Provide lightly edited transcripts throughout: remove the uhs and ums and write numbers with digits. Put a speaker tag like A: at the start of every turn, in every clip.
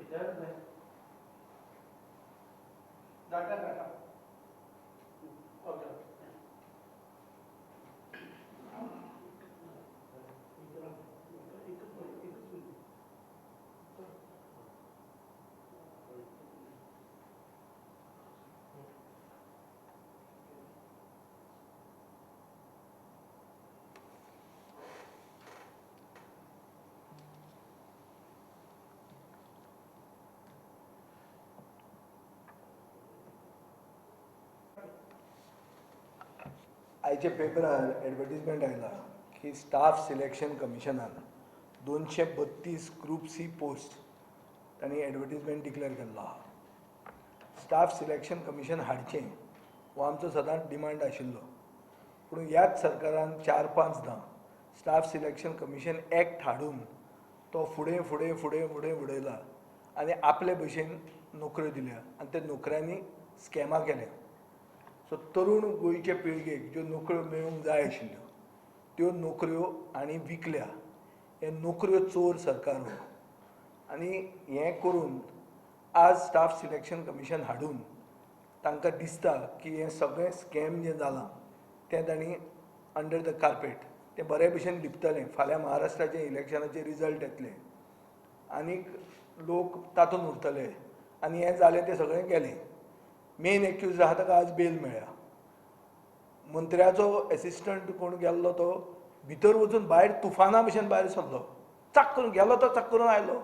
A: Data. Okay.
B: आयच्या पेपरार advertisement आयला की स्टाफ सिलेक्शन कमिशनान 232 ग्रुप सी पोस्ट तांणी एडवर्टिजमेंट डिक्लेअर केल्लो आहा. स्टाफ सिलेक्शन कमिशन हाडचें हो आमचो सदांच डिमांड आशिल्लो, पूण ह्याच सरकारान 4-5दां स्टाफ सिलेक्शन कमिशन एक्ट हाडून तो फुडें फुडें फुडें फुडें उडयला आनी आपले भशेन नोकऱ्यो दिल्या आनी त्या नोकऱ्यांनी स्कॅमां केल्या. सो तरूण गोंयचे पिळगेक ज्यो नोकऱ्यो मेळूंक जाय आशिल्ल्यो त्यो नोकऱ्यो आनी विकल्या. हे नोकऱ्यो चोर सरकार हो. आनी हें करून आज स्टाफ सिलेक्शन कमिशन हाडून तांकां दिसता की हें सगळें स्कॅम जें जालां तें तांणी अंडर द कार्पेट तें बरे भशेन लिपतलें. फाल्यां महाराष्ट्राचे इलेक्शनाचे रिजल्ट येतले आनीक लोक तातूंत उरतले आनी हें जालें तें सगळें गेलें. मेन एक्यूज आहा ताका आज बेल मेळ्ळ्या. मंत्र्याचो एसिस्टंट कोण गेल्लो तो भितर वचून भायर तुफाना भशेन भायर सरलो. चाक करून गेलो तो चाक करून आयलो.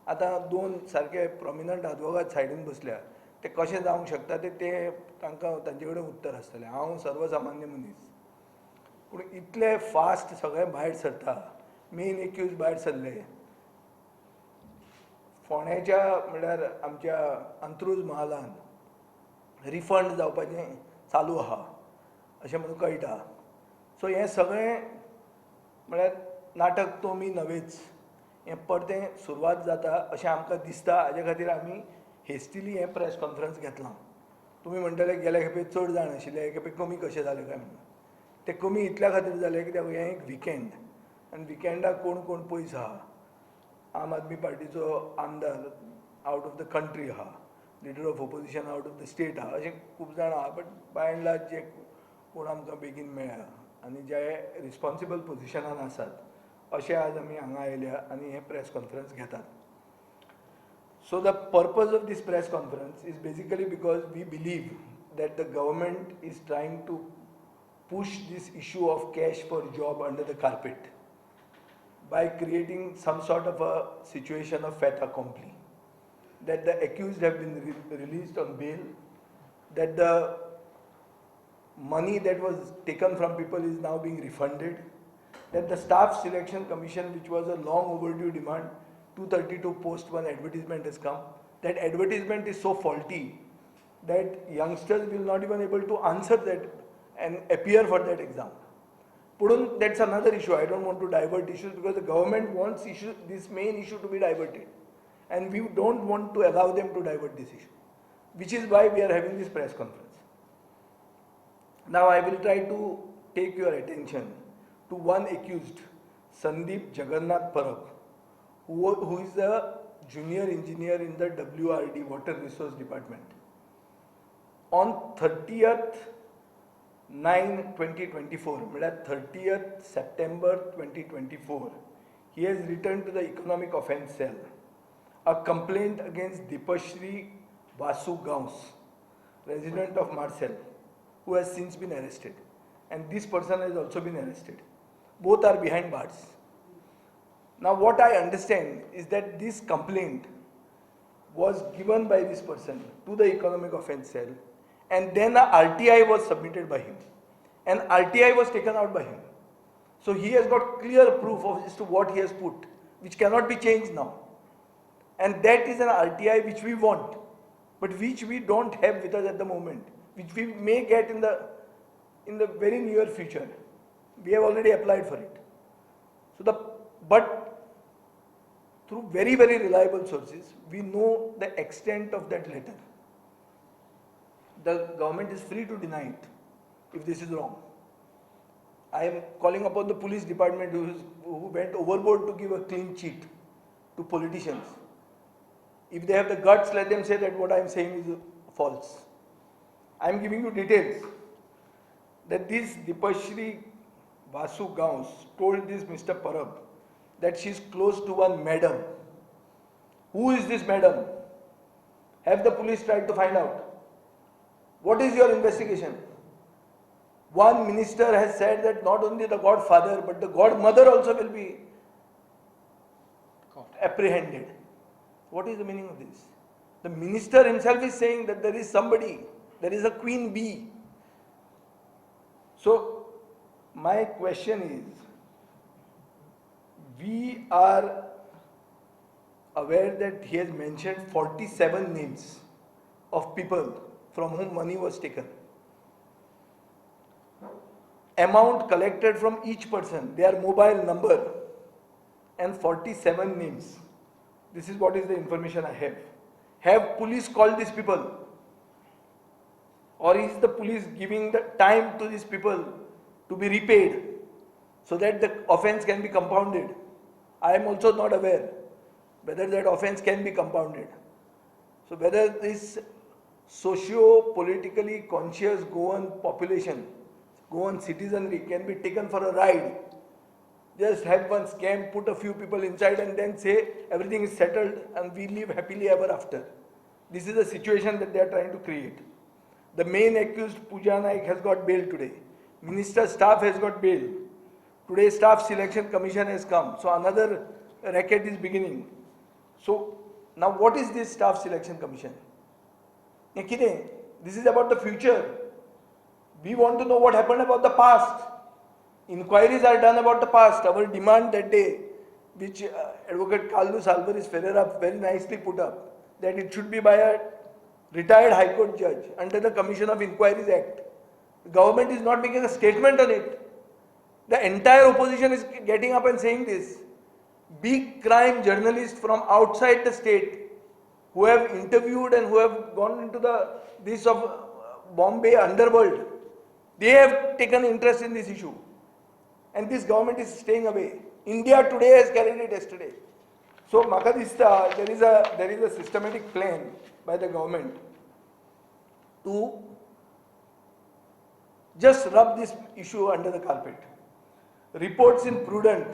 B: आतां 2 सारके प्रॉमिनंट advocate सायडीन बसल्या. ते कशें जावंक शकता ते तांकां तांचे कडेन उत्तर आसतलें. हांव सर्वसामान्य मनीस. पूण इतले फास्ट सगळें भायर सरता. मेन एक्यूज भायर सरले. फोंड्याच्या म्हणल्यार आमच्या अंत्रूज महालान रिफंड जावपाचें चालू आहा अशें म्हणून कळटा. सो हें सगळें म्हळ्यार नाटक तोमी नवेच. हें परतें सुरवात जाता अशें आमकां दिसता. हाजे खातीर आमी हेस्टिली हें प्रेस कॉन्फरन्स घेतलां. तुमी म्हणटले गेल्या खेपे चड जाण आशिल्ले, हे खेपे कमी कशें जाले काय म्हणून. ते कमी इतल्या खातीर जाले कित्याक हें एक विकेंड आनी विकेंडाक कोण कोण पयस आहा. आम आदमी पार्टीचो आमदार आवट ऑफ द कंट्री आहा, leader of opposition out of the state आहा, अशें खूब जाण आहा. बट बाय एंड लार्ज जे कोण आमकां बेगीन मेळ्ळा आनी जे रिस्पॉन्सिबल पोजिशनान आसात अशें आज आमी हांगा आयल्या आनी हें प्रेस कॉन्फरन्स घेतात. So the purpose of this press conference is basically because we believe that the government is trying to push this issue of cash for job under the carpet by creating some sort of a situation of fait accompli. That the accused have been released on bail, that the money that was taken from people is now being refunded, that the staff selection commission, which was a long overdue demand, 232 post one advertisement has come. That advertisement is so faulty that youngsters will not even able to answer that and appear for that exam. Pudun, that's another issue. I don't want to divert issues because the government wants this main issue to be diverted. And we don't want to allow them to divert this issue, which is why we are having this press conference. Now I will try to take your attention to one accused, Sandeep Jagannath Parab, who is a junior engineer in the WRD, Water Resource Department. On 30th 9/2024, 30th September 2024, he has written to the Economic Offence Cell a complaint against Dipashri Vasu Gaus, resident of Marcel, who has since been arrested. And this person has also been arrested. Both are behind bars. Now what I understand is that this complaint was given by this person to the Economic Offence Cell, and then a RTI was submitted by him, and RTI was taken out by him. So he has got clear proof of as to what he has put, which cannot be changed now. And that is an RTI which we want, but which we don't have with us at the moment, which we may get in the very near future. We have already applied for it. But through very, very reliable sources, we know the extent of that letter. The government is free to deny it if this is wrong. I am calling upon the police department who went overboard to give a clean cheat to politicians. If they have the guts, let them say that what I am saying is false. I am giving you details that this Dipashri Vasu Gaus told this Mr. Parab that she is close to one madam. Who is this madam? Have the police tried to find out? What is your investigation? One minister has said that not only the godfather but the godmother also will be apprehended. What is the meaning of this? The minister himself is saying that there is somebody, there is a queen bee. So, my question is, we are aware that he has mentioned 47 names of people from whom money was taken. Amount collected from each person, their mobile number, and 47 names. This is what is the information I have. Have police called these people? Or is the police giving the time to these people to be repaid so that the offense can be compounded? I am also not aware whether that offense can be compounded. So whether this socio-politically conscious Goan population, Goan citizenry can be taken for a ride, just have one scam, put a few people inside and then say everything is settled and we live happily ever after. This is the situation that they are trying to create. The main accused Pooja Naik has got bail today. Minister staff has got bail. Today staff selection commission has come. So another racket is beginning. So now what is this staff selection commission? This is about the future. We want to know what happened about the past. Inquiries are done about the past. Our demand that day, which Advocate Carlos Alvarez Ferreira very nicely put up, that it should be by a retired High Court judge under the Commission of Inquiries Act. The government is not making a statement on it. The entire opposition is getting up and saying this. Big crime journalists from outside the state who have interviewed and who have gone into this of Bombay underworld, they have taken interest in this issue. And this government is staying away. India Today has carried it yesterday. So Makadista, there is a systematic plan by the government to just rub this issue under the carpet. Reports in Prudent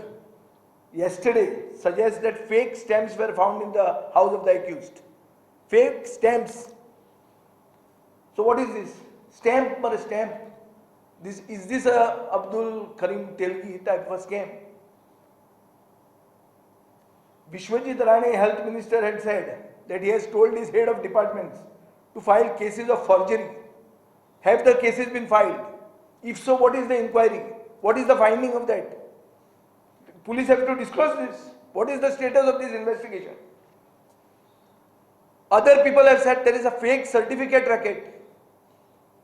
B: yesterday suggest that fake stamps were found in the house of the accused. Fake stamps. So what is this? Stamp or a stamp? Is this a Abdul Karim Telgi type of scam? Vishwajit Rane, Health Minister, had said that he has told his head of departments to file cases of forgery. Have the cases been filed? If so, what is the inquiry? What is the finding of that? Police have to disclose this. What is the status of this investigation? Other people have said there is a fake certificate racket.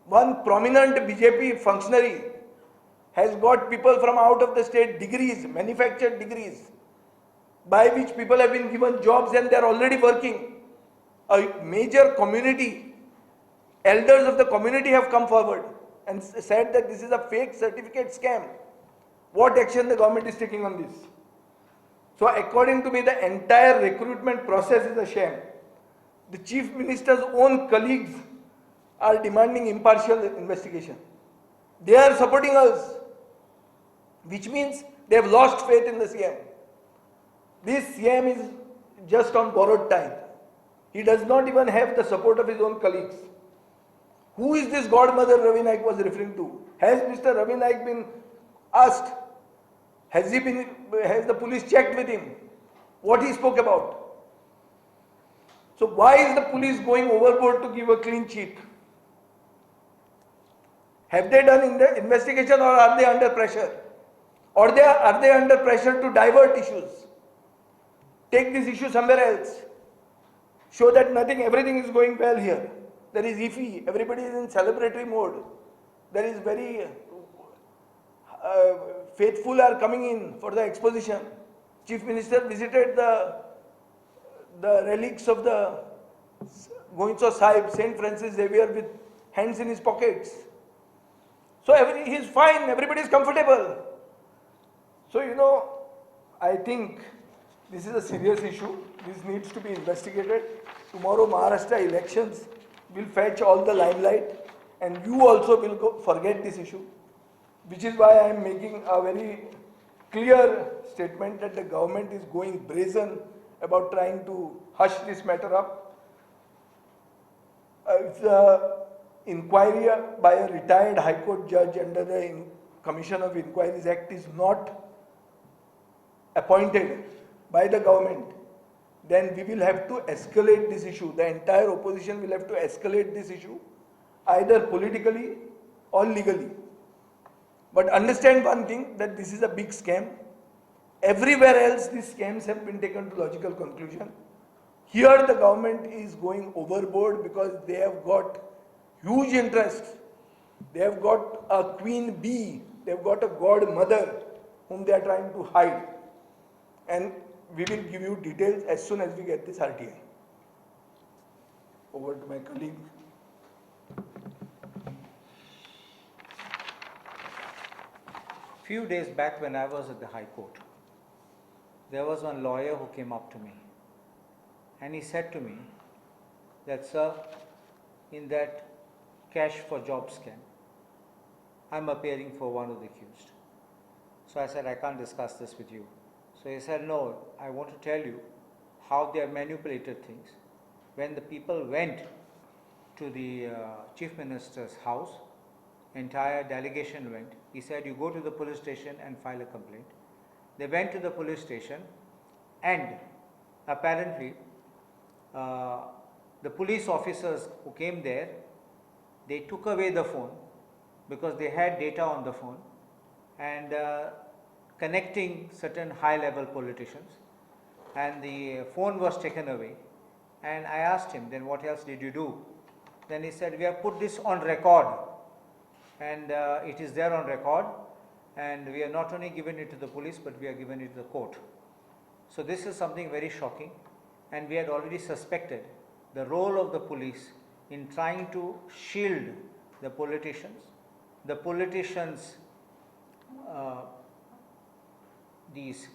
B: One prominent BJP functionary has got people from out of the state degrees, manufactured degrees, by which people have been given jobs and they are already working. A major community, elders of the community have come forward and said that this is a fake certificate scam. What action the government is taking on this? So according to me, the entire recruitment process is a sham. The Chief Minister's own colleagues are demanding impartial investigation. They are supporting us, which means they have lost faith in the CM. This CM is just on borrowed time. He does not even have the support of his own colleagues. Who is this godmother Ravi Naik was referring to? Has Mr. Ravi Naik been asked? Has the police checked with him what he spoke about? So why is the police going overboard to give a clean sheet? Have they done the investigation or are they under pressure? Or are they under pressure to divert issues? Take this issue somewhere else. Show that everything is going well here. There is IFI, everybody is in celebratory mode. There is very faithful are coming in for the exposition. Chief Minister visited the relics of the Goinso Sahib, St. Francis Xavier, with hands in his pockets. So he is fine, everybody is comfortable. So I think This is a serious issue. This needs to be investigated. Tomorrow Maharashtra elections will fetch all the limelight, and you also will forget this issue, which is why I am making a very clear statement that the government is going brazen about trying to hush this matter up. If the inquiry by a retired High Court judge under the Commission of Inquiries Act is not appointed by the government, then we will have to escalate this issue. The entire opposition will have to escalate this issue, either politically or legally. But understand one thing, that this is a big scam. Everywhere else these scams have been taken to logical conclusion. Here the government is going overboard because they have got huge interests. They have got a queen bee, they have got a godmother whom they are trying to hide. And we will give you details as soon as we get this RTI. Over to my colleague.
C: Few days back when I was at the High Court, there was one lawyer who came up to me and he said to me that, sir, in that cash for job scam, I'm appearing for one of the accused. So I said, I can't discuss this with you. So he said, no, I want to tell you how they have manipulated things. When the people went to the Chief Minister's house, entire delegation went. He said, you go to the police station and file a complaint. They went to the police station and apparently the police officers who came there, they took away the phone because they had data on the phone and connecting certain high-level politicians, and the phone was taken away. And I asked him, then what else did you do? Then he said, we have put this on record, and it is there on record, and we are not only given it to the police, but we are given it to the court. So this is something very shocking, and we had already suspected the role of the police in trying to shield the politicians. The politicians, these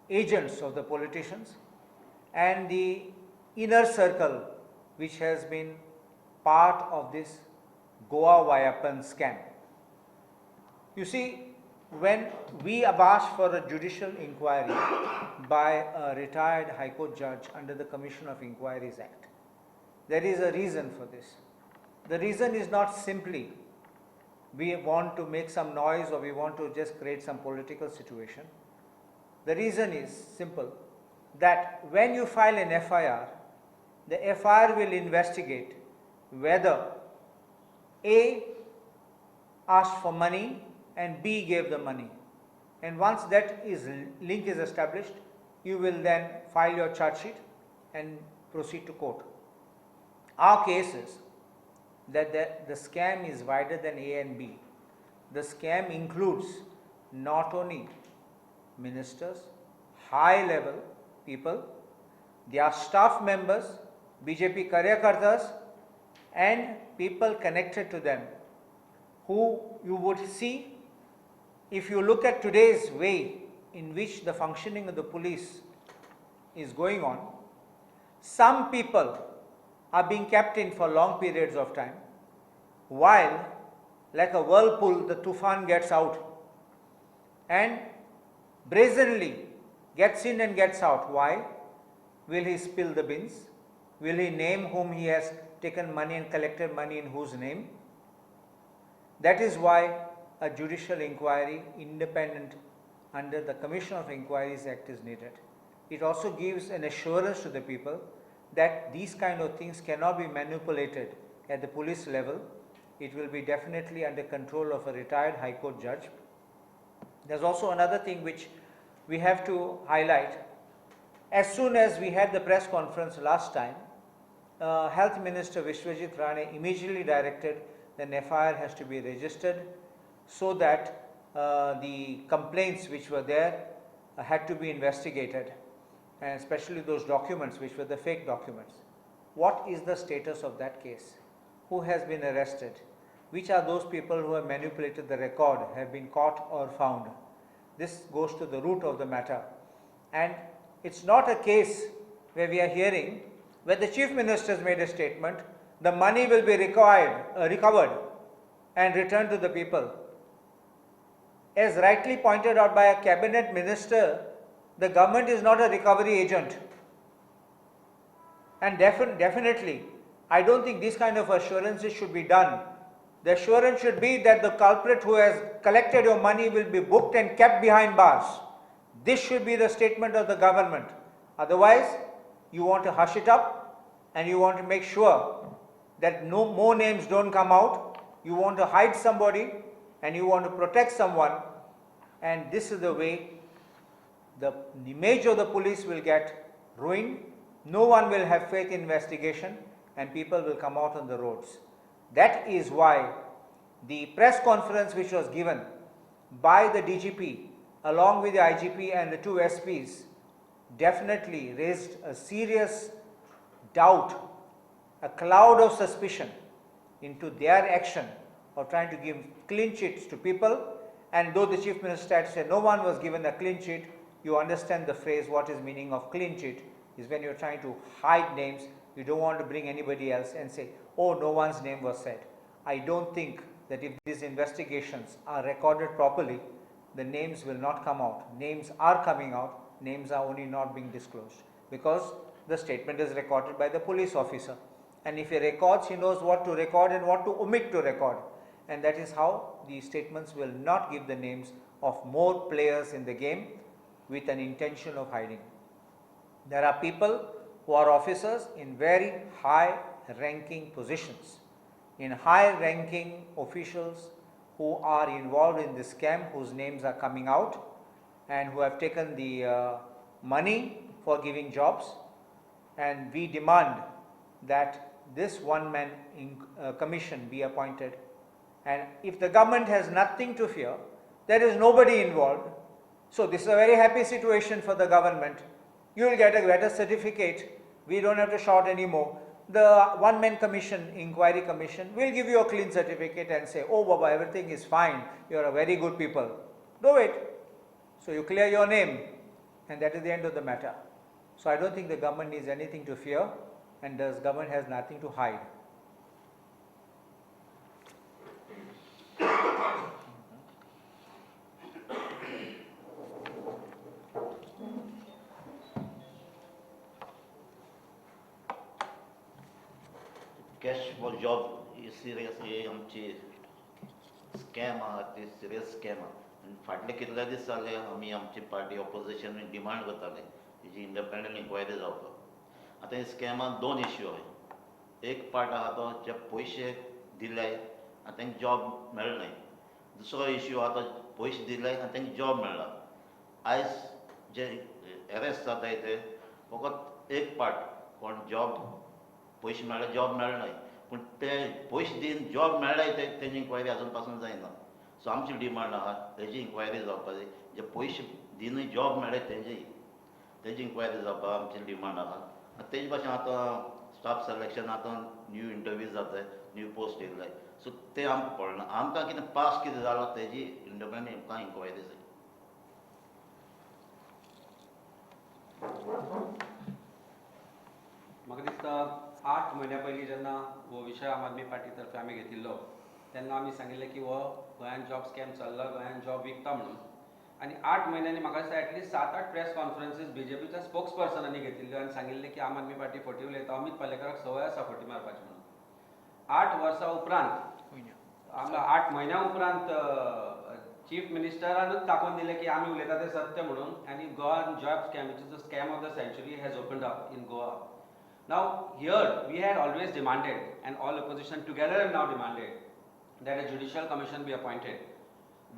C: agents of the politicians, and the inner circle which has been part of this Goa Vayapan scam. You see, when we have asked for a judicial inquiry by a retired High Court judge under the Commission of Inquiries Act, there is a reason for this. The reason is not simply we want to make some noise or we want to just create some political situation. The reason is simple, that when you file an FIR, the FIR will investigate whether A asked for money and B gave the money. And once that link is established, you will then file your charge sheet and proceed to court. Our case is that the scam is wider than A and B. The scam includes not only ministers, high level people, their staff members, BJP Karyakartas, and people connected to them, who you would see if you look at today's way in which the functioning of the police is going on. Some people are being kept in for long periods of time, while like a whirlpool the tufan gets out and brazenly gets in and gets out. Why? Will he spill the beans? Will he name whom he has taken money and collected money in whose name? That is why a judicial inquiry, independent under the Commission of Inquiries Act, is needed. It also gives an assurance to the people that these kind of things cannot be manipulated at the police level. It will be definitely under control of a retired High Court judge. There's also another thing which we have to highlight. As soon as we had the press conference last time, Health Minister Vishwajit Rane immediately directed that an FIR has to be registered so that the complaints which were there had to be investigated, and especially those documents which were the fake documents. What is the status of that case? Who has been arrested? Which are those people who have manipulated the record, have been caught or found? This goes to the root of the matter. And it's not a case where we are hearing where the Chief Minister has made a statement, the money will be recovered and returned to the people. As rightly pointed out by a cabinet minister, the government is not a recovery agent. And definitely, I don't think these kind of assurances should be done. The assurance should be that the culprit who has collected your money will be booked and kept behind bars. This should be the statement of the government. Otherwise, you want to hush it up and you want to make sure that no more names don't come out. You want to hide somebody and you want to protect someone, and this is the way the image of the police will get ruined. No one will have faith in investigation and people will come out on the roads. That is why the press conference which was given by the DGP along with the IGP and the two SPs definitely raised a serious doubt, a cloud of suspicion into their action of trying to give clean sheets to people. And though the Chief Minister had said no one was given a clean sheet, you understand the phrase, what is meaning of clean sheet is when you're trying to hide names, you don't want to bring anybody else and say, oh, no one's name was said. I don't think that if these investigations are recorded properly, the names will not come out. Names are coming out, names are only not being disclosed because the statement is recorded by the police officer. And if he records, he knows what to record and what to omit to record. And that is how these statements will not give the names of more players in the game with an intention of hiding. There are people who are officers in very high ranking positions, in high ranking officials who are involved in this scam, whose names are coming out and who have taken the money for giving jobs. And we demand that this one-man commission be appointed. And if the government has nothing to fear, there is nobody involved. So this is a very happy situation for the government. You will get a better certificate. We don't have to shout anymore. The one-man commission, inquiry commission, will give you a clean certificate and say, oh Baba, everything is fine. You are a very good people. Do it. So you clear your name and that is the end of the matter. So I don't think the government needs anything to fear and the government has nothing to hide.
D: Cash for job ही serious ही आमची scam आहा ती serious scam आहा आनी फाटले कितले दीस जाले आमी आमची पार्टी ऑपोजिशन डिमांड करताले तेजी इंडिपेंडंट इन्क्वायरी जावपाक. आतां हे स्कॅमान दोन इश्यू आहाय. एक पार्ट आहा तो जे पयशे दिले आनी तांकां जॉब मेळनाय. दुसरो इश्यू आहा तो पयशे दिले आनी तांकां जॉब मेळना. आयज जे अरेस्ट जाताय ते फकत एक पार्ट कोण जॉब पयशे मेळ्ळे जॉब मेळनाय पूण ते पयशे दिन जॉब मेळ्ळाय तेजी इन्क्वायरी आजून पासून जायना. सो आमची डिमांड आहा तेजी इन्क्वायरी जावपाक जाय. जे पयशे दिनूय जॉब मेळ्ळे तेजी इन्क्वायरी जावपाक आमची डिमांड आहा. आनी तेजे भाशेन आतां स्टाफ सिलेक्शन आतां न्यू इंटरव्यू जाताय, न्यू पोस्ट येयलाय. सो ते आमकां पडना. आमकां कितें पास्ट कितें जालो तेजी इंडिपेंडंट आमकां इन्क्वायरी जाय.
E: म्हाका दिसता 8 म्हयन्या पयलीं जेन्ना हो विशय आम आदमी पार्टी तर्फे आमी घेतिल्लो तेन्ना आमी सांगिल्लें की हो गोंयांत जॉब स्कॅम चल्ला, गोंयांत जॉब विकता म्हणून. आनी 8 म्हयन्यांनी म्हाका दिसता एटलिस्ट 7-8 प्रेस कॉन्फरन्सीस बीजेपीच्या स्पोक्स पर्सनांनी घेतिल्ल्यो आनी सांगिल्लें की आम आदमी पार्टी फटी उलयता, अमित पालेकराक संवय आसा फटी मारपाची म्हणून. 8 वर्सां उपरांत आमकां 8 म्हयन्या उपरांत चीफ मिनिस्टरानूच दाखोवन दिलें की आमी उलयता तें सत्य म्हणून. आनी Goan job scam which is the scam of the century has opened up in Goa. Now here we had always demanded, and all opposition together have now demanded, that a judicial commission be appointed.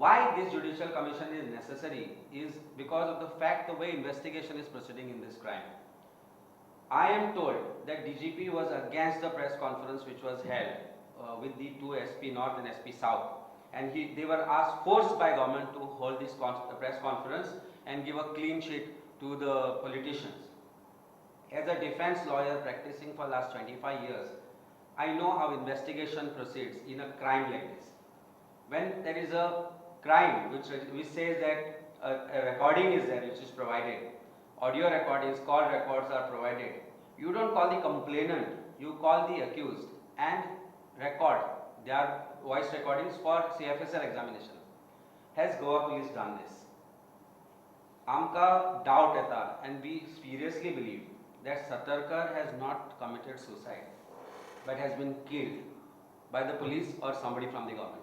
E: Why this judicial commission is necessary is because of the fact the way investigation is proceeding in this crime. I am told that DGP was against the press conference which was held with the two SP North and SP South, and they were forced by government to hold this press conference and give a clean sheet to the politicians. As a defense lawyer practicing for last 25 years, I know how investigation proceeds in a crime like this. When there is a crime which says that a recording is there which is provided, audio recordings, call records are provided. You don't call the complainant, you call the accused and record their voice recordings for CFSR examination. Has Goa police done this? Amka doubt येता, and we seriously believe that Satarkar has not committed suicide but has been killed by the police or somebody from the government.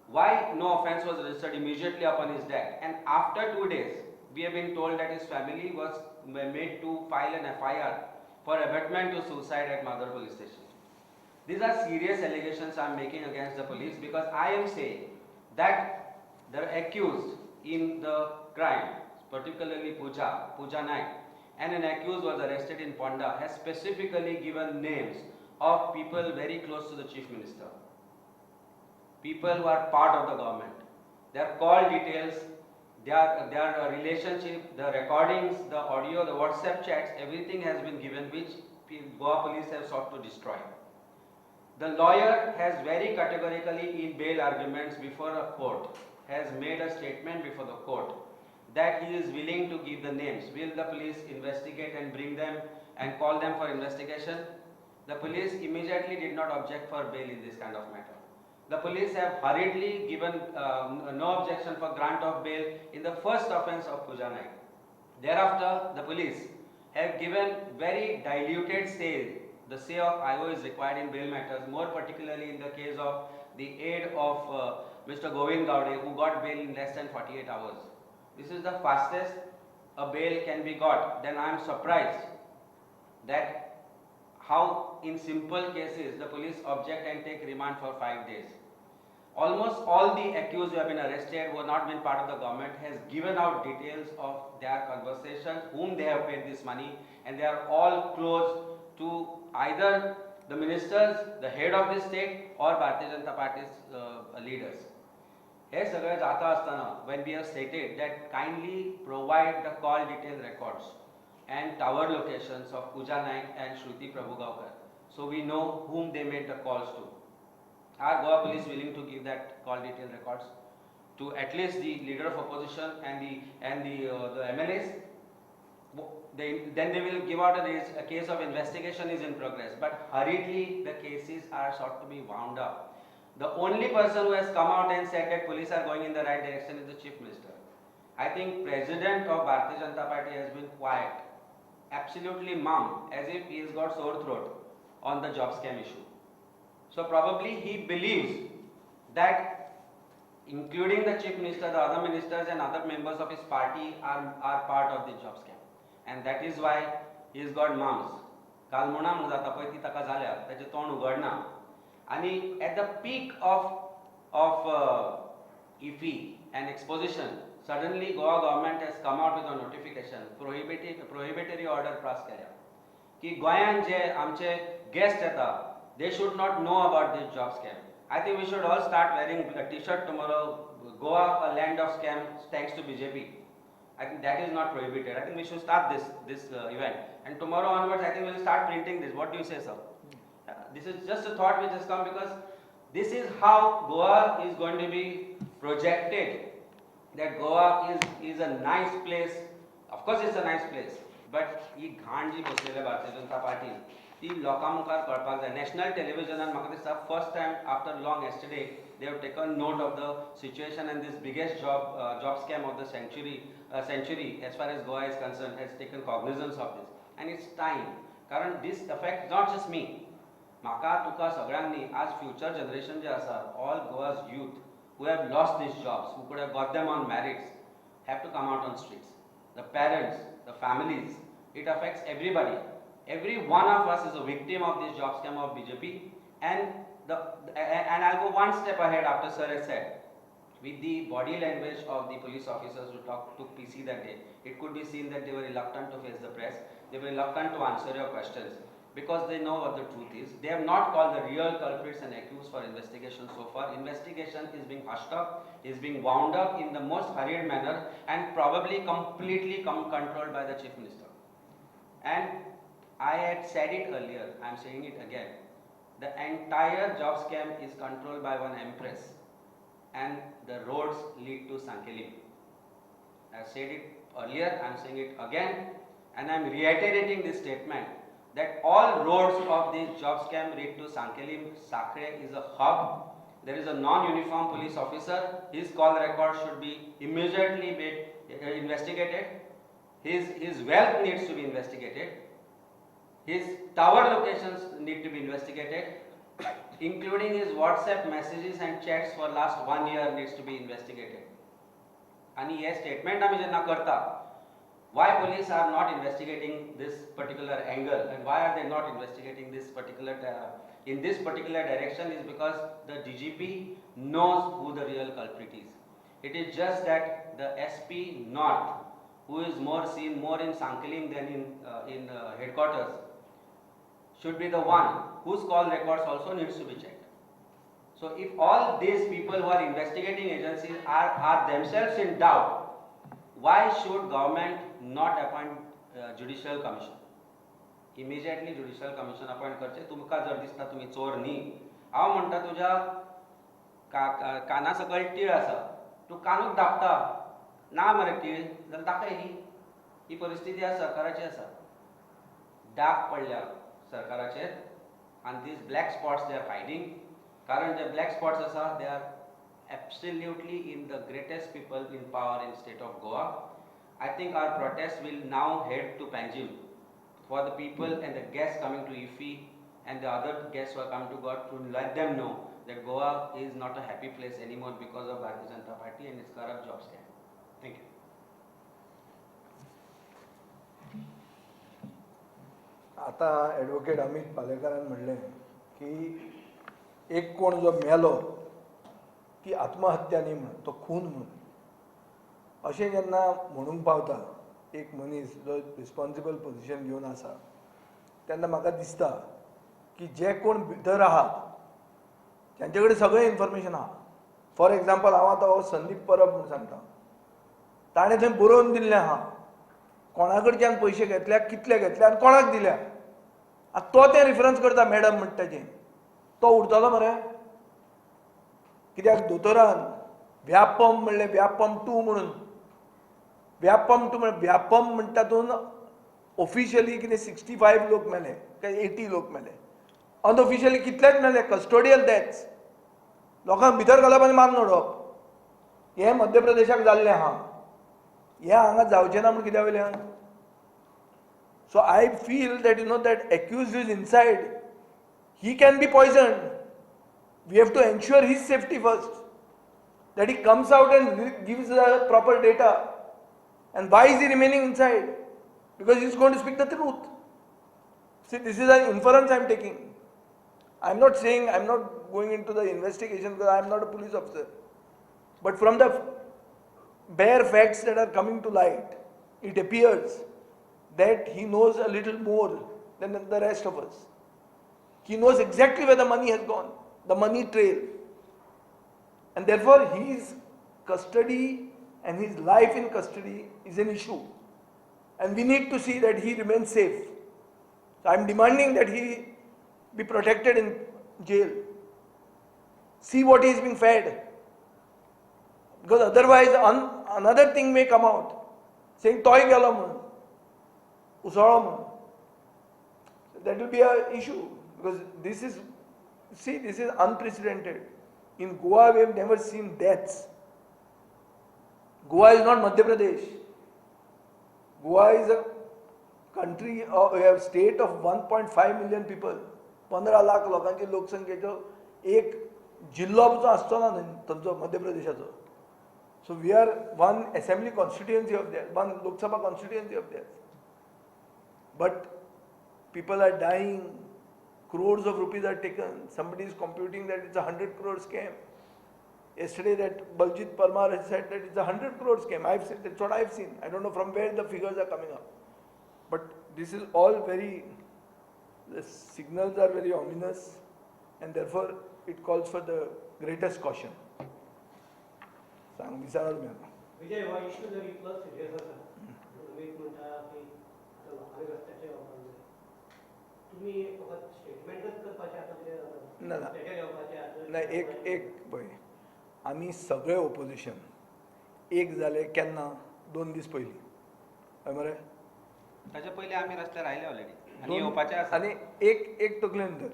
E: Why no offense was registered immediately upon his death, and after 2 days we have been told that his family was made to file an FIR for abetment to suicide at Madhur police station. These are serious allegations I am making against the police, because I am saying that the accused in the crime, particularly Pooja Naik, and an accused was arrested in Ponda, has specifically given names of people very close to the Chief Minister. People who are part of the government. Their call details, their relationship, the recordings, the audio, the WhatsApp chats, everything has been given, which Goa police have sought to destroy. The lawyer has very categorically in bail arguments before a court has made a statement before the court that he is willing to give the names. Will the police investigate and bring them and call them for investigation? The police immediately did not object for bail in this kind of matter. The police have hurriedly given no objection for grant of bail in the first offence of Pooja Naik. Thereafter, the police have given very diluted say. The say of IO is required in bail matters, more particularly in the case of the aid of Mr. Govind Gowde, who got bail in less than 48 hours. This is the fastest a bail can be got. Then I am surprised that how in simple cases the police object and take remand for 5 days. Almost all the accused who have been arrested, who have not been part of the government, has given out details of their conversations, whom they have paid this money, and they are all close to either the ministers, the head of the state, or Bharatiya Janata Party's leaders. हे सगळे जाता असताना when we have stated that kindly provide the call detail records and tower locations of Pooja Naik and Shruti Prabhugaonkar, so we know whom they made the calls to. Are Goa police willing to give that call detail records to at least the leader of opposition and the MLAs? Then they will give out a case of investigation is in progress, but hurriedly the cases are sought to be wound up. The only person who has come out and said that police are going in the right direction is the Chief Minister. I think President of Bharatiya Janata Party has been quiet, absolutely mum, as if he has got sore throat on the job scam issue. So probably he believes that including the Chief Minister, the other ministers and other members of his party are part of the job scam. And that is why he has got mums. काल म्हणा म्हणून जाता पळय ती ताका जाल्या ताचें तोंड उगडना. आणि at the peak of IFI and exposition, suddenly Goa government has come out with a notification, prohibitory order pass केल्या की गोंयान जे आमचे guest येता, they should not know about this job scam. I think we should all start wearing a t-shirt tomorrow, Goa a land of scam thanks to BJP. I think that is not prohibited. I think we should start this event, and tomorrow onwards I think we will start printing this. What do you say, sir? This is just a thought which has come because this is how Goa is going to be projected, that Goa is a nice place. Of course it's a nice place, but ही घाण जी बसलेल्या Bharatiya Janata party ती लोकां मुखार कळपाक जाय. National टेलिव्हिजनान म्हाका दिसता first time after long yesterday they have taken note of the situation, and this biggest job scam of the century as far as Goa is concerned has taken cognizance of this, and it's time. कारण this affects not just me. म्हाका तुका सगळ्यांनी आज future generation जे आसा, all Goa's youth who have lost these jobs, who could have got them on merits, have to come out on streets. The parents, the families, it affects everybody. Every one of us is a victim of this job scam of BJP, and I'll go one step ahead after sir has said, with the body language of the police officers who took PC that day, it could be seen that they were reluctant to face the press, they were reluctant to answer your questions, because they know what the truth is. They have not called the real culprits and accused for investigation so far. Investigation is being hushed up, is being wound up in the most hurried manner, and probably completely controlled by the Chief Minister. And I had said it earlier, I am saying it again. The entire job scam is controlled by one empress, and the roads lead to Sankelim. I said it earlier, I am saying it again, and I am reiterating this statement that all roads of this job scam lead to Sankelim Sakre is a hub. There is a non-uniform police officer. His call record should be immediately investigated. His wealth needs to be investigated. His tower locations need to be investigated, including his WhatsApp messages and chats for last 1 year needs to be investigated. And he statement आम्ही जेन्ना करता, why police are not investigating this particular angle and why are they not investigating this particular in this particular direction is because the DGP knows who the real culprit is. It is just that the SP North, who is seen more in Sankelim than in headquarters, should be the one whose call records also needs to be checked. So if all these people who are investigating agencies are themselves in doubt, why should government not appoint judicial commission? Immediately judicial commission appoint करचे. तुमका जर दिसता तुम्ही चोर न्ही, हांव म्हणटा तुझ्या काना सकयल टीळ आसा, तू कानूच दाबता, ना मरे टीळ, जाल्यार दाखय ही परिस्थिती आज सरकाराची आसा. डाग पडल्या सरकाराचे and these black spots they are hiding. कारण जे black spots आसा they are absolutely in the greatest people in power in state of Goa. I think our protest will now head to Panjim for the people and the guests coming to IFFI and the other guests who are coming to Goa to let them know that Goa is not a happy place anymore because of Bharatiya Janata Party and its corrupt job scam. Thank you.
B: आता advocate Amit पालेकरान म्हणलें की एक कोण जो मेलो ती आत्महत्या न्ही म्हणून, तो खून म्हणून. अशें जेन्ना म्हणूंक पावता एक मनीस जो रिस्पॉन्सिबल पोजिशन घेवन आसा, तेन्ना म्हाका दिसता की जे कोण भितर आहात त्यांचे कडेन सगळें इन्फॉर्मेशन आहा. फॉर एग्जाम्पल हांव आतां हो संदीप परब म्हणून सांगता, ताणें थंय बरोवन दिल्लें आहा कोणा कडच्यान पयशे घेतल्या, कितले घेतले आनी कोणाक दिल्या. आतां तो तें रिफरन्स करता मॅडम म्हणटा तेजें, तो उरतलो मरे? कित्याक दोतोरान व्यापम म्हणलें, व्यापम 2 म्हणून, व्यापम 2 म्हणल्यार व्यापम म्हणटा तातूंत ऑफिशियली कितें 65 लोक मेले काय 80 लोक मेले, अनऑफिशियली कितलेच मेले, कस्टोडियल डेथ्स. लोकांक भितर घालप आनी मारून उडोवप, हें मध्य प्रदेशाक जाल्लें आहा. हें हांगा जावचें ना म्हूण कित्या वयल्यान? So I feel that that accused is inside, he can be poisoned. We have to ensure his safety first, that he comes out and gives the proper data. And why is he remaining inside? Because he is going to speak the truth. See, this is an inference I am taking. I am not saying, I am not going into the investigation because I am not a police officer. But from the bare facts that are coming to light, it appears that he knows a little more than the rest of us. He knows exactly where the money has gone, the money trail. And therefore his custody and his life in custody is an issue. And we need to see that he remains safe. So I am demanding that he be protected in jail. See what he is being fed. Because otherwise another thing may come out, saying toy gelo म्हणून, उसळो म्हणून. That will be an issue, because this is unprecedented. In Goa we have never seen deaths. Goa is not Madhya Pradesh. Goa is a country, we have state of 1.5 million people. 15 lakh लोकांची लोकसंख्येचो एक जिल्लो आसचो ना थंयचो मध्य प्रदेशाचो. So we are one assembly constituency of theirs, one Lok Sabha constituency of theirs. But people are dying, crores of rupees are taken. Somebody is computing that it's a 100 crore scam. Yesterday that Baljit Parmar has said that it's a 100 crore scam. I've said that's what I've seen. I don't know from where the figures are coming up. But this is all the signals are very ominous, and therefore it calls for the greatest caution. सांग विचाराल मी आता.
A: विजय, हो issue जर इतलो serious आसा, तुम्ही एक म्हणटा की आता लोकांनी रस्त्याचेर येवपाक जाय, तुम्ही फकत स्टेटमेंटच करपाचें आसा कितें
B: ना
A: रस्त्याचेर येवपाचें
B: ना एक पळय, आमी सगळे ओपोजिशन एक जाले केन्ना 2 दीस पयलीं हय मरे
E: ताचे पयलीं आमी रस्त्यार आयले ऑलरेडी आनी
B: दोन-
E: येवपाचे आसा
B: आनी एक तकलेन धर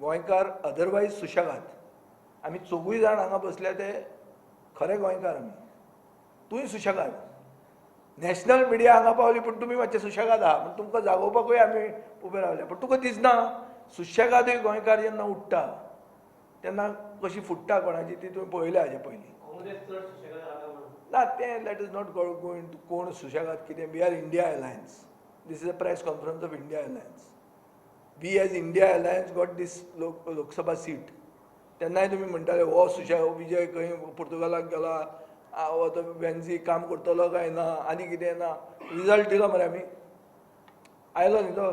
B: गोंयकार अदरवायज सुशेगाद आमी चौगूय जाण हांगा बसल्या ते खरे गोंयकार आमी तूंय सुशेगाद नॅशनल मिडिया हांगा पावली पूण तुमी मातशे सुशेगाद आहा पूण तुमकां जागोवपाकूय आमी उबे रावले पूण तुका दिसना सुशेगादूय गोंयकार जेन्ना उठ्ठा तेन्ना कशी फुट्टा कोणाची ती तुवें पळयल्या हाजे पयलीं
A: काँग्रेस चड सुशेगाद रावता म्हणून
B: ना तें late is not going to कोण सुशेगाद कितें we are India alliance this is a press conference of India alliance we as India alliance got these Lok Sabha seat तेन्नाय तुमी म्हणटाले हो विजय खंय पुर्तुगालाक गेला हो तो वेन्झी काम करतलो काय ना आनी कितें ना रिजल्ट दिलो मरे आमी आयलो न्ही तो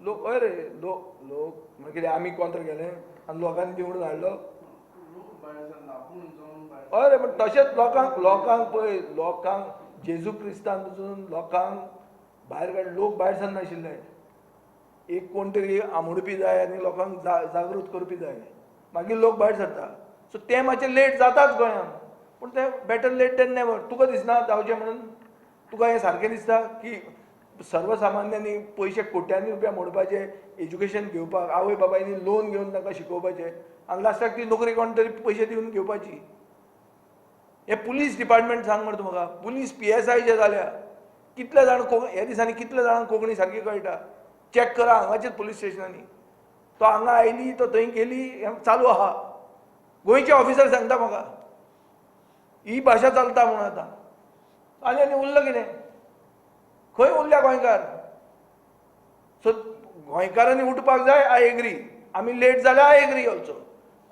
B: लोक हय रे लोक म्हणजे कितें आमी कोंत्र गेले आनी लोकांनी निवडून हाडलो हय रे पण तशेंच लोकांक पळय लोकांक जेजू क्रिस्तांसून लोकांक भायर काड लोक भायर सरनाशिल्ले एक कोण तरी आमोडपी जाय आनी लोकांक जागृत करपी जाय मागीर लोक भायर सरता सो तें मातशें लेट जाताच गोंयांत पूण तें बेटर लेट दॅन नेवर तुका दिसना जावचें म्हणून तुका हें सारकें दिसता की सर्वसामान्यांनी पयशे कोट्यांनी रुपया मोडपाचे एज्युकेशन घेवपाक आवय बाबायनी लोन घेवन तांकां शिकोवपाचें आनी लास्टाक ती नोकरी कोण तरी पयशे दिवन घेवपाची हे पुलीस डिपार्टमेंट सांग मरे तूं म्हाका पुलीस PSI जे जाल्या कितले जाण ह्या दिसांनी कितले जाणांक कोंकणी सारकी कळटा चॅक करा हांगाचेर पुलीस स्टेशनांनी तो हांगा आयली तो थंय गेली हें चालू आहा गोंयचे ऑफिसर सांगता म्हाका ही भाशा चलता म्हणून आतां आनी उरलं कितें खंय उरल्या गोंयकार सो गोंयकारांनी उठपाक जाय आय एग्री आमी लेट जाल्यार आय एग्री ऑल्सो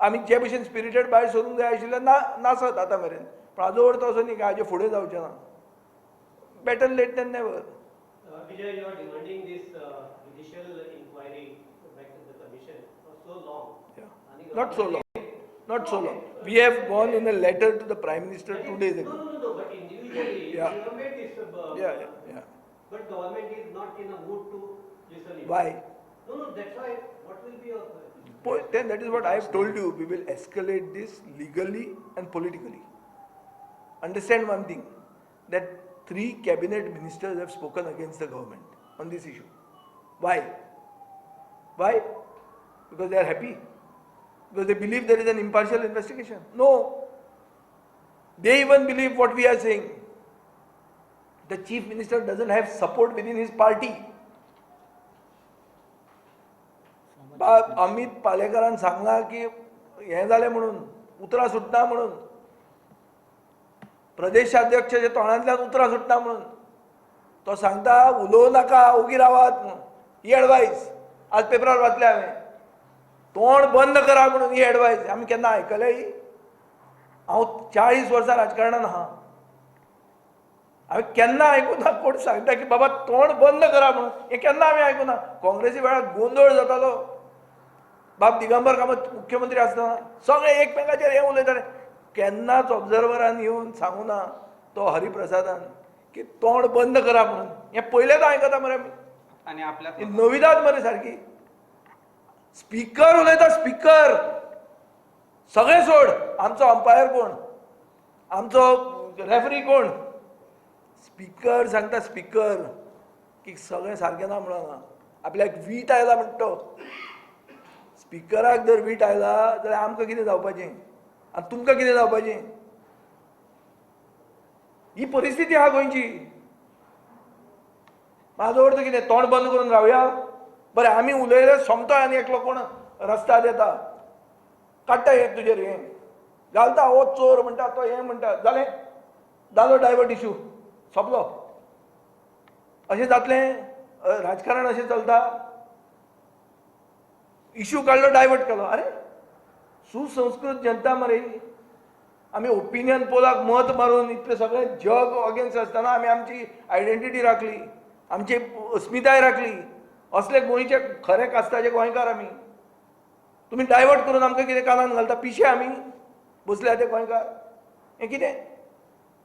B: आमी जे भशेन स्पिरिटेड भायर सरूंक जाय आशिल्ले नासत आतां मेरेन पण हाजो अर्थ असो न्ही की हाजे फुडें जावचें ना better late than never
A: Vijay, you are demanding this judicial inquiry back to the commission for so long.
B: Not so long. Not so long. We have gone in a letter to the Prime Minister 2 days ago.
A: No, but individually,
B: Yeah.
A: you have made this.
B: Yeah.
A: But government is not in a mood to listen.
B: Why?
A: No, that's why. What will be your?
B: Then that is what I have told you. We will escalate this legally and politically. Understand one thing, that 3 cabinet ministers have spoken against the government on this issue. Why? Why? Because they are happy? Because they believe there is an impartial investigation? No. They even believe what we are saying. The chief minister doesn't have support within his party. Amit पालेकरान सांगला की हें जालें म्हणून उतरां सुट्टा म्हणून प्रदेशाध्यक्षाच्या तोंडांतल्यान उतरां सुट्टा म्हणून तो सांगता उलोवं नाका ओगी रावात म्हणून ही एडवायस आज पेपरार वाचलें हांवें तोंड बंद करा म्हणून ही एडवायस आमी केन्ना आयकले ही हांव 40 वर्सां राजकारणांत आहा हांवें केन्ना आयकूं ना कोण सांगता की बाबा तोंड बंद करा म्हणून हें केन्ना आमी आयकूं ना काँग्रेसी वेळार गोंधळ जातालो बाब दिगंबर कामत मुख्यमंत्री आसतना सगळे एकमेकाचेर हें उलयताले केन्नाच ऑब्जर्वरान येवन सांगूं ना तो हरिप्रसादान की तोंड बंद करा म्हणून हें पयलेंच आयकता मरे आमी
E: आणि आपल्या
B: ही नविदाद मरे सारकी स्पीकर उलयता स्पीकर सगळें सोड आमचो अंपायर कोण आमचो रेफरी कोण स्पीकर सांगता स्पीकर की सगळें सारकें ना म्हणून आपल्याक वीट आयला म्हणटा तो स्पीकराक जर वीट आयला जाल्यार आमकां कितें जावपाचें आनी तुमकां कितें जावपाचें ही परिस्थिती आहा गोंयची म्हाजो अर्थ कितें तोंड बंद करून रावया बरें आमी उलयले सोमता आनी एकलो कोण रस्ता देता काडटा हें तुजेर हें घालता हो चोर म्हणटा तो हें म्हणटा जालें जालो डायवर्ट इशू सोंपलो अशें जातलें राजकारण अशें चलता इशू काडलो डायवर्ट केलो अरे सुसंस्कृत जनता मरे आमी ओपिनियन पोलाक मत मारून इतलें सगळें जग अगेन्स्ट आसतना आमी आमची आयडेंटिटी राखली आमची अस्मिताय राखली असले गोंयचे खरे कास्ताचे गोंयकार आमी तुमी डायवर्ट करून आमकां कितें कानान घालता पिशे आमी बसल्या ते गोंयकार हें कितें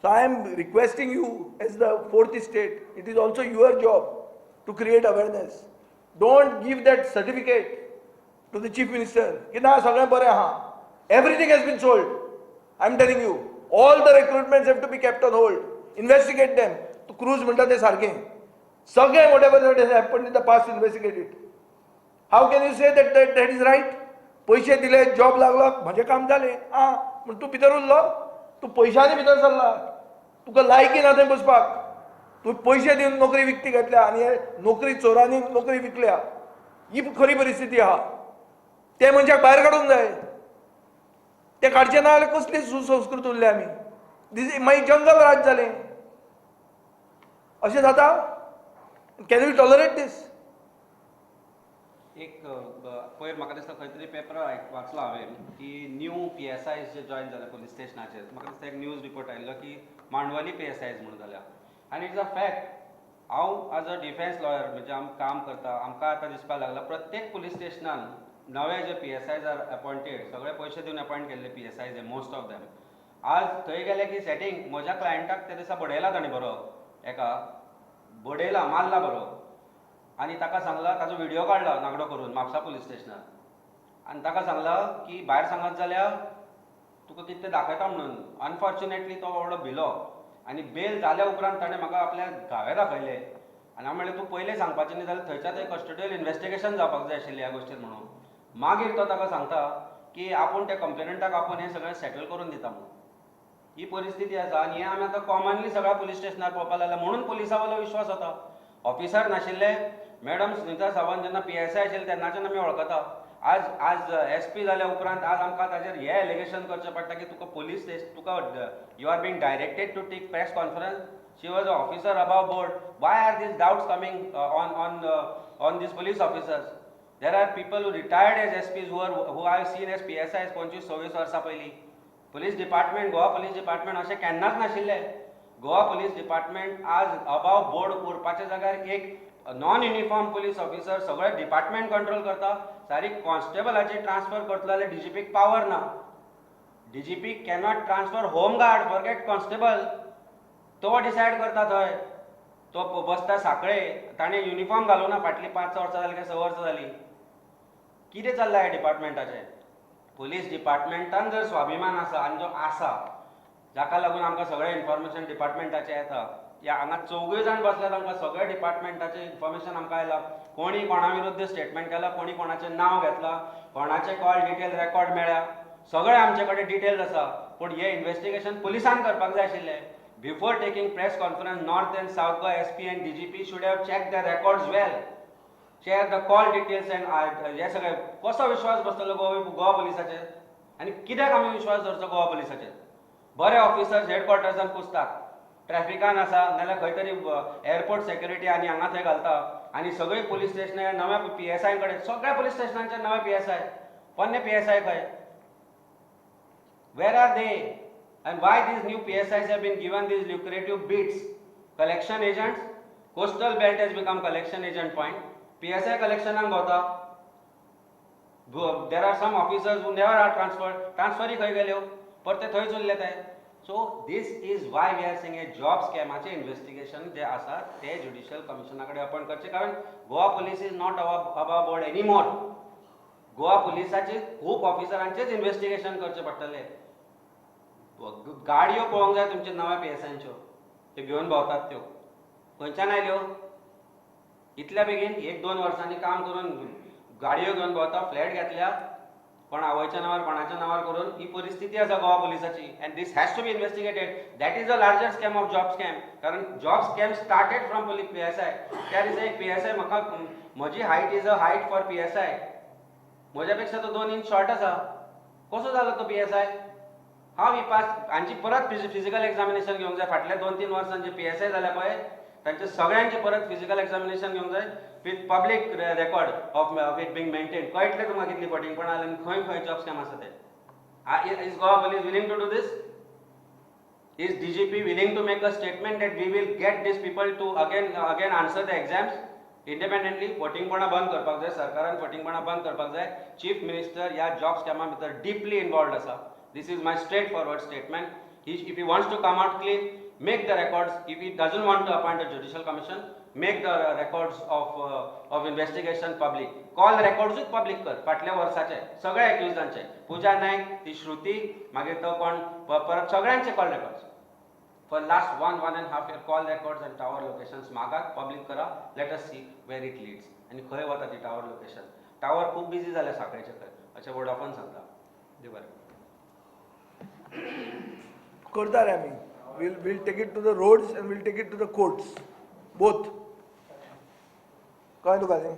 B: so I am requesting you as the 4th state it is also your job to create awareness don't give that certificate to the chief minister की ना सगळें बरें आहा everything has been sold I am telling you all the recruitments have to be kept on hold, investigate them. तू क्रूज म्हणटा तें सारकें, सगळें whatever that has happened in the past investigate it. How can you say that that is right? पयशे दिले, job लागलो, म्हजें काम जालें, आं म्हण तूं भितर उरलो, तूं पयशांनी भितर सरला, तुका लायकी ना थंय बसपाक, तूं पयशे दिवन नोकरी विकती घेतल्या आनी हे नोकरी चोरांनी नोकरी विकल्या. ही खरी परिस्थिती आहा. ते मनशाक भायर काडूंक जाय. ते काडचे ना जाल्यार कसली सुसंस्कृत उरले आमी. मागीर जंगल राज जालें. अशें जाता? कॅन वी टॉलरेट दीस?
E: एक पयर म्हाका दिसता खंय तरी पेपरार वाचलो हांवें की न्यू PSIs जे जॉयन जाले पुलीस स्टेशनाचेर. म्हाका दिसता एक न्यूज रिपोर्ट आयिल्लो की मांडवाली PSIs म्हणून जाल्या. आनी इट्स अ फॅक्ट. हांव एज अ डिफेन्स लॉयर म्हणजे हांव काम करता, आमकां आतां दिसपाक लागला प्रत्येक पुलीस स्टेशनान नवे जे PSIs आर अपॉयंटेड, सगळे पयशे दिवन अपॉयंट केल्ले PSIs हे मोस्ट ऑफ देम. आज थंय गेले की सेटींग म्हज्या क्लायंटाक त्या दिसा बडयला ताणें बरो, एका बडयला मारला बरो, आनी ताका सांगला ताजो व्हिडिओ काडला नागडो करून म्हापसा पुलीस स्टेशनार. आनी ताका सांगला की भायर सांगत जाल्यार तुका कितें तें दाखयता म्हणून. अनफॉर्च्युनेटली तो व्हडलो भिलो आनी बेल जाल्या उपरांत ताणें म्हाका आपल्या घावे दाखयले. आनी हांव म्हणलें तूं पयलें सांगपाचें न्ही जाल्यार थंयच्या थंय कस्टडियल इन्व्हेस्टिगेशन जावपाक जाय आशिल्लें ह्या गोश्टीर म्हणून. मागीर तो ताका सांगता की आपूण त्या कंप्लेनंटाक आपूण हें सगळें सेटल करून दिता म्हणून. ही परिस्थिती आसा आनी हें आमी आतां कॉमनली सगळ्या पुलीस स्टेशनार पळोवपाक लागला. म्हणून पुलिसा वयलो विश्वास वता. ऑफिसर नाशिल्ले, मॅडम स्मिता सावंत जेन्ना PSI आशिल्ले तेन्नाच्यान आमी वळखता. आज आज SP जाल्या उपरांत आज आमकां ताचेर हें एलिगेशन करचें पडटा की तुका पुलीस तुका you are being directed to take press conference. She was a officer above board. Why are these doubts coming on these police officers? There are people who retired as SPs who I have seen as PSIs 25-26 वर्सां पयलीं. Police department, Goa police department अशें केन्नाच नाशिल्लें. Goa police department आज above board उरपाच्या जाग्यार एक non uniform police officer सगळें department control करता. सारी कॉन्स्टेबलाची ट्रान्सफर करतलो जाल्यार DGPक पावर ना. DGP cannot transfer home guard, forget constable. तो डिसायड करता थंय. तो बसता साखळे. ताणें युनिफॉर्म घालूं ना फाटलीं 5 वर्सां जालीं काय 6 वर्सां जालीं. कितें चल्लां ह्या डिपार्टमेंटाचें? पुलीस डिपार्टमेंटान जर स्वाभिमान आसा आनी जो आसा, जाका लागून आमकां सगळें इन्फॉर्मेशन डिपार्टमेंटाचें येता. ह्या हांगा 4 जाण बसल्यात, आमकां सगळें डिपार्टमेंटाचें इन्फॉर्मेशन आमकां आयलां. कोणी कोणा विरुद्ध स्टेटमेंट केला, कोणी कोणाचें नांव घेतलां, कोणाचे कॉल डिटेल रेकॉर्ड मेळ्ळ्या, सगळें आमचे कडेन डिटेल्स आसा. पूण हें इन्व्हेस्टिगेशन पुलिसान करपाक जाय आशिल्लें. Before taking press conference, north and south Goa SP and DGP should have checked the records well. Share the call details and हे सगळें. कसो विश्वास बसतलो गोवा पुलिसाचेर? आनी कित्याक आमी विश्वास धरचो गोवा पुलिसाचेर? बरे ऑफिसर्स हेडक्वॉर्टर्सान पुसतात, ट्रॅफिकान आसा नाल्यार खंय तरी एअरपोर्ट सेक्युरिटी आनी हांगा थंय घालता. आनी सगळीं पुलीस स्टेशनां नव्या PSI कडेन, सगळ्या पुलीस स्टेशनांचे नवे PSI, पोन्ने PSI खंय? Where are they? And why these new PSIs have been given these lucrative beats? Collection agents, coastal belt has become collection agent point. PSI collectionan gota. There are some officers who never are transferred. Transfer खंय गेल्यो, परते थंयच उरले ते. So this is why we are saying a job scamaचे investigation जे आसा ते ज्युडिशियल कमिशना कडेन अपॉइंट करचे. कारण Goa police is not above board anymore. Goa पुलिसाचे खूब ऑफिसरांचेच इन्व्हेस्टिगेशन करचे पडटले. गाडयो पळोवंक जाय तुमचे नव्या PSIंच्यो, त्यो घेवन भोंवतात त्यो खंयच्यान आयल्यो? इतल्या बेगीन 1-2 वर्सांनी काम करून गाडयो घेवन भोंवता, फ्लॅट घेतल्या, कोण आवयच्या नांवार कोणाच्या नांवार करून. ही परिस्थिती आसा गोवा पुलिसाची. And this has to be investigated. That is a larger scam of job scam. कारण job scam started from PSI. त्या दिसा एक PSI म्हाका, म्हजी height is a height for PSI. म्हज्या पेक्षा तो 2 इंच शॉर्ट आसा. कसो जालो तो PSI? हांव ही पास हांची परत फिजिकल एक्झामिनेशन घेवंक जाय. फाटल्या 2-3 वर्सांचे PSI जाल्या पळय तांचे सगळ्यांचे परत फिजिकल एक्झामिनेशन घेवंक जाय with public record of it being maintain. कळटलें तुमकां कितली फटींगपणां आनी खंय खंय जॉब स्कॅम आसा ते. Is Goa police willing to do this? Is DGP willing to make a statement that we will get these people to again answer the exams independently? फटींगपणां बंद करपाक जाय, सरकारान फटींगपणां बंद करपाक जाय. चीफ मिनिस्टर ह्या जॉब स्कॅमा भितर डीपली इन्वॉल्वड आसा. This is my straightforward statement. If he wants to come out clean, make the records. If he doesn't want to appoint a judicial commission, make the records of investigation public, call रेकॉर्ड्सूच public कर फाटल्या वर्साचे सगळ्या एक्युजांचे, पूजा नायक, ती श्रुती, मागीर तो कोण परत सगळ्यांचे call records for last 1.5 year call records and tower locations मागात पब्लीक करा. Let us see where it leads आनी खंय वता ती टावर लोकेशन. टावर खूब बिजी जाले सांखळेचे खंय अशें वोडाफोन सांगता. देव बरें.
B: करता रे आमी. Will take it to the roads and will take it to the courts both. कळ्ळें तुका तें?